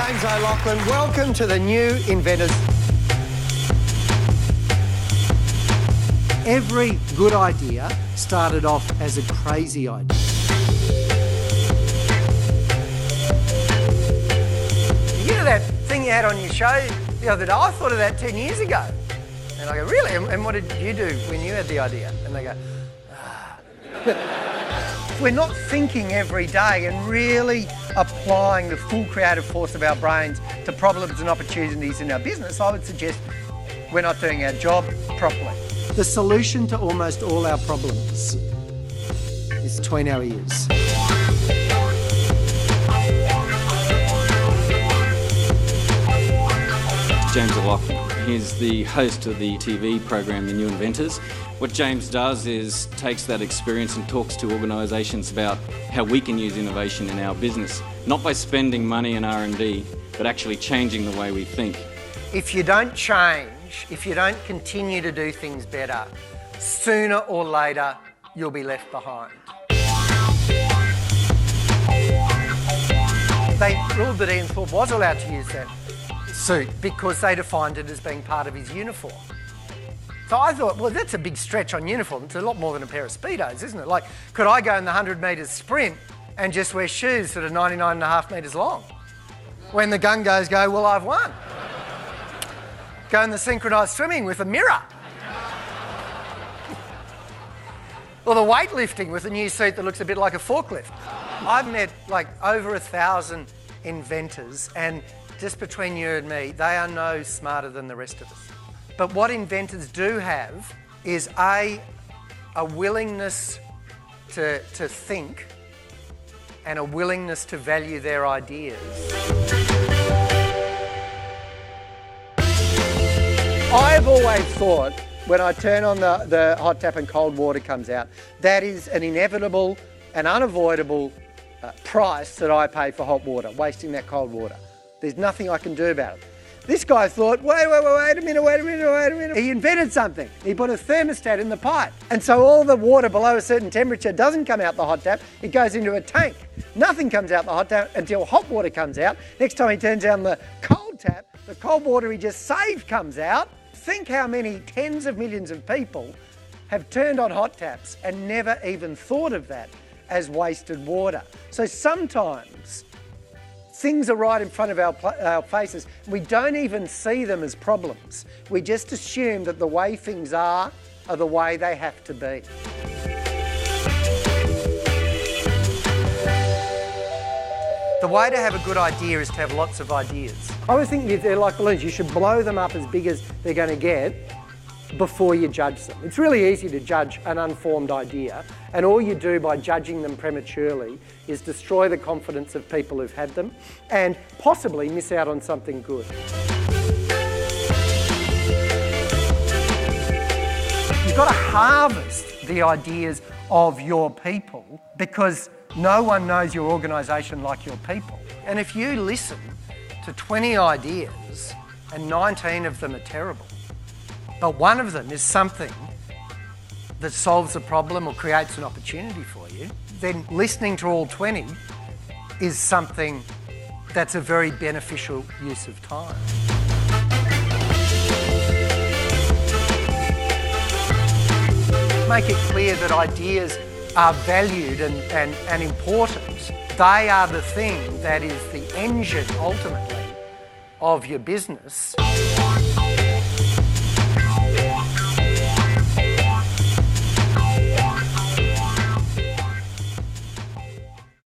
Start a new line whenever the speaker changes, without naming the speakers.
James O'Loughlin. Welcome to the new Inventors. Every good idea started off as a crazy idea. You know that thing you had on your show the other day? I thought of that 10 years ago. And I go, really? And what did you do when you had the idea? And they go, We're not thinking every day and really applying the full creative force of our brains to problems and opportunities in our business. I would suggest we're not doing our job properly. The solution to almost all our problems is between our ears.
James O'Loughlin. He's the host of the TV program, The New Inventors. What James does is takes that experience and talks to organisations about how we can use innovation in our business, not by spending money in R&D, but actually changing the way we think.
If you don't change, if you don't continue to do things better, sooner or later, you'll be left behind. They ruled that Ian Thorpe was allowed to use that suit because they defined it as being part of his uniform. So I thought, well, that's a big stretch on uniform. It's a lot more than a pair of Speedos, isn't it? Like, could I go in the 100 metres sprint and just wear shoes that are 99.5 metres long? When the gun goes, well, I've won. Go in the synchronised swimming with a mirror. Or the weightlifting with a new suit that looks a bit like a forklift. I've met like over 1,000 inventors, and just between you and me, they are no smarter than the rest of us. But what inventors do have is a willingness to think and a willingness to value their ideas. I've always thought when I turn on the hot tap and cold water comes out, that is an inevitable and unavoidable price that I pay for hot water, wasting that cold water. There's nothing I can do about it. This guy thought, wait a minute. He invented something. He put a thermostat in the pipe. And so all the water below a certain temperature doesn't come out the hot tap, it goes into a tank. Nothing comes out the hot tap until hot water comes out. Next time he turns down the cold tap, the cold water he just saved comes out. Think how many tens of millions of people have turned on hot taps and never even thought of that as wasted water. So sometimes things are right in front of our faces. We don't even see them as problems. We just assume that the way things are the way they have to be. The way to have a good idea is to have lots of ideas. I always think they're like balloons. You should blow them up as big as they're going to get before you judge them. It's really easy to judge an unformed idea, and all you do by judging them prematurely is destroy the confidence of people who've had them and possibly miss out on something good. You've got to harvest the ideas of your people because no one knows your organisation like your people. And if you listen to 20 ideas and 19 of them are terrible, but one of them is something that solves a problem or creates an opportunity for you, then listening to all 20 is something that's a very beneficial use of time. Make it clear that ideas are valued and important. They are the thing that is the engine, ultimately, of your business.